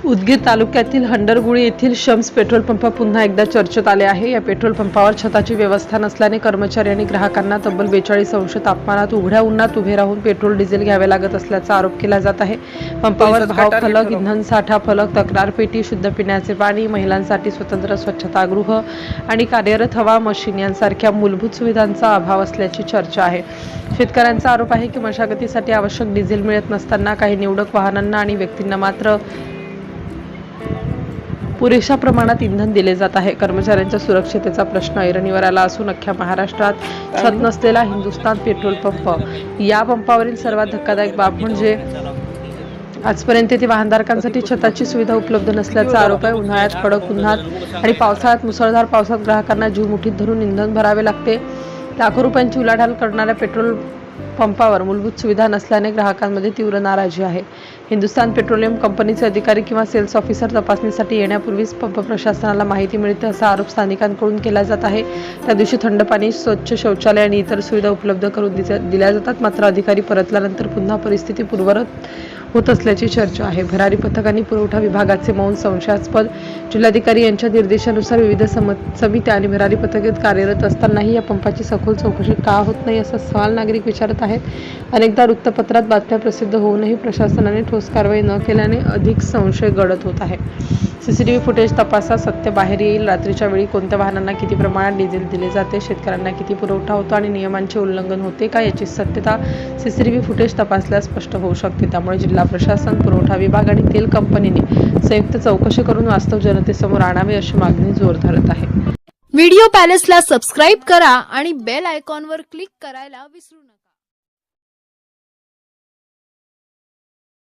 उदगीर तालुक्यातील हंडरगुळी येथील Shams petrol pump पुन्हा एकदा चर्चेत आले आहे। या पेट्रोल पंपावर छताची व्यवस्था नसल्याने कर्मचारी आणि ग्राहकांना तब्बल 42 अंश तापमानात उघड्या उन्हात उभे राहून पेट्रोल डिझेल घ्यावे लागत असल्याचा आरोप केला जात आहे। पंपावर भाव फलक, इंधन साठा फलक, तक्रार पेटी, शुद्ध पिण्याचे पाणी, महिलांसाठी स्वतंत्र स्वच्छतागृह आणि कार्यरत हवा मशीन यांसारख्या मूलभूत सुविधांचा अभाव असल्याची चर्चा आहे। शेतकऱ्यांचा आरोप आहे की मशागतीसाठी आवश्यक डिझेल मिळत नसताना काही निवडक वाहनांना आणि व्यक्तींना मात्र पुरेशा प्रमाणात इंधन दिले जात आहे। कर्मचाऱ्यांच्या सुरक्षिततेचा प्रश्न ऐरणीवर आला असून अख्ख्या महाराष्ट्रात छत नसलेला हिंदुस्थान पेट्रोल पंप या पंपावरील सर्वात धक्कादायक बाब म्हणजे आजपर्यंत येथे वाहनधारकांसाठी छताची सुविधा उपलब्ध नसल्याचा आरोप आहे। उन्हाळ्यात कडक उन्हात आणि पावसाळ्यात मुसळधार पावसात ग्राहकांना जीव मुठीत धरून इंधन भरावे लागते। लाखो रुपयांची उलाढाल करणाऱ्या पेट्रोल पंपावर मूलभूत सुविधा नसल्याने ग्राहकांमध्ये तीव्र नाराजी आहे। हिंदुस्थान पेट्रोलियम कंपनीचे अधिकारी किंवा सेल्स ऑफिसर तपासणीसाठी येण्यापूर्वीच पंप प्रशासनाला माहिती मिळते असा आरोप स्थानिकांकडून केला जात आहे। त्या दिवशी थंड पाणी, स्वच्छ शौचालय आणि इतर सुविधा उपलब्ध करून दिल्या जातात, मात्र अधिकारी परतल्यानंतर पुन्हा परिस्थिती पूर्ववत होत असल्याची चर्चा आहे। भरारी पथक आणि पुरवठा विभागाचे मौन संशयास्पद। जिल्हाधिकारी यांच्या निर्देशानुसार विविध समित्या आणि भरारी पथके कार्यरत असतानाही या पंपाची सखोल चौकशी का होत नाही असा सवाल नागरिक विचारत आहेत। अनेकदा वृत्तपत्रात बातम्या प्रसिद्ध होऊनही प्रशासनाने ठोस कारवाई न केल्याने अधिक संशय गडद होत आहे। सीसीटीव्ही फुटेज तपासा, सत्य बाहेर येईल। रात्रीच्या वेळी कोणत्या वाहनांना किती प्रमाणात डिझेल दिले जाते, शेतकऱ्यांना किती पुरवठा होतो आणि नियमांचे उल्लंघन होते का याची सत्यता सीसीटीव्ही फुटेज तपासल्यास स्पष्ट होऊ शकते। त्यामुळे जिल्हा प्रशासन, पुरवठा विभाग आणि तेल कंपनीने संयुक्त चौकशी करून वास्तव जनतेसमोर आणावे अशी मागणी जोर धरत आहे। व्हिडिओ पॅलेसला सबस्क्राइब करा आणि बेल आयकॉनवर क्लिक करायला विसरू नका।